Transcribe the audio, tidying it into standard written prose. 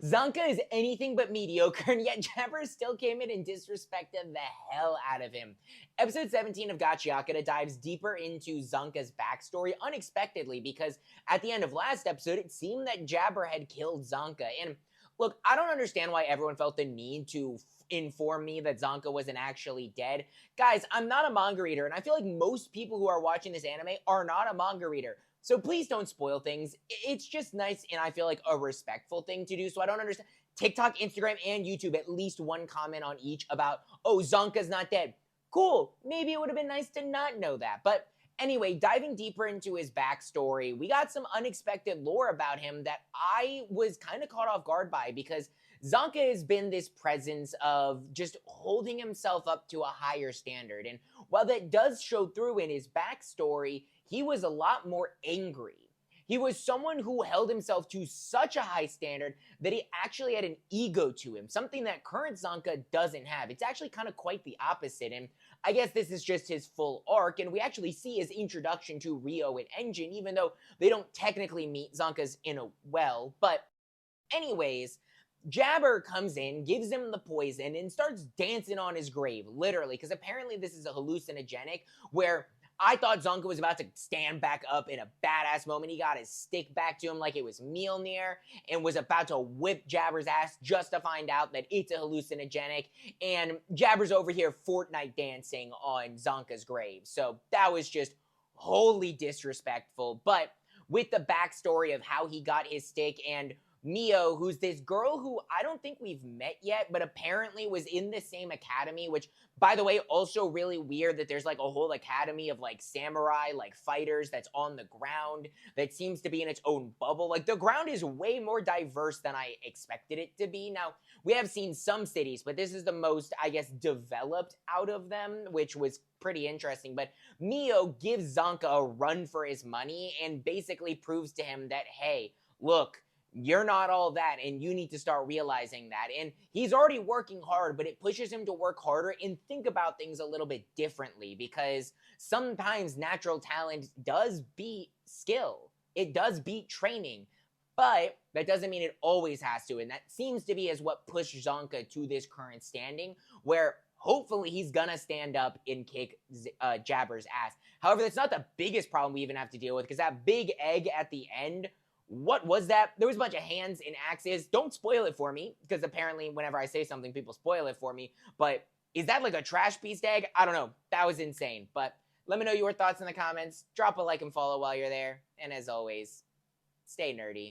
Zanka is anything but mediocre, and yet Jabber still came in and disrespected the hell out of him. Episode 17 of Gachiakuta dives deeper into Zanka's backstory unexpectedly because at the end of last episode, it seemed that Jabber had killed Zanka. And look, I don't understand why everyone felt the need to inform me that Zanka wasn't actually dead. Guys, I'm not a manga reader, and I feel like most people who are watching this anime are not a manga reader. So please don't spoil things. It's just nice and I feel like a respectful thing to do. So I don't understand. TikTok, Instagram, and YouTube, at least one comment on each about, oh, Zonka's not dead. Cool. Maybe it would have been nice to not know that. But anyway, diving deeper into his backstory, we got some unexpected lore about him that I was kind of caught off guard by because Zanka has been this presence of just holding himself up to a higher standard. And while that does show through in his backstory, he was a lot more angry. He was someone who held himself to such a high standard that he actually had an ego to him, something that current Zanka doesn't have. It's actually kind of quite the opposite, and I guess this is just his full arc, and we actually see his introduction to Rio and Engine, even though they don't technically meet Zanka's in a well. But anyways, Jabber comes in, gives him the poison, and starts dancing on his grave, literally, because apparently this is a hallucinogenic where I thought Zonka was about to stand back up in a badass moment. He got his stick back to him like it was Mjolnir and was about to whip Jabber's ass just to find out that it's a hallucinogenic. And Jabber's over here Fortnite dancing on Zonka's grave. So that was just wholly disrespectful. But with the backstory of how he got his stick and Mio, who's this girl who I don't think we've met yet, but apparently was in the same academy, which, by the way, also really weird that there's like a whole academy of like samurai, like fighters that's on the ground that seems to be in its own bubble. Like the ground is way more diverse than I expected it to be. Now, we have seen some cities, but this is the most, I guess, developed out of them, which was pretty interesting. But Mio gives Zanka a run for his money and basically proves to him that, hey, look, you're not all that and you need to start realizing that. And he's already working hard, but it pushes him to work harder and think about things a little bit differently because sometimes natural talent does beat skill. It does beat training, but that doesn't mean it always has to. And that seems to be as what pushed Zonka to this current standing where hopefully he's gonna stand up and kick Jabber's ass. However, that's not the biggest problem we even have to deal with because that big egg at the end, what was that? There was a bunch of hands and axes. Don't spoil it for me, because apparently whenever I say something, people spoil it for me. But is that like a trash piece tag? I don't know. That was insane. But let me know your thoughts in the comments. Drop a like and follow while you're there. And as always, stay nerdy.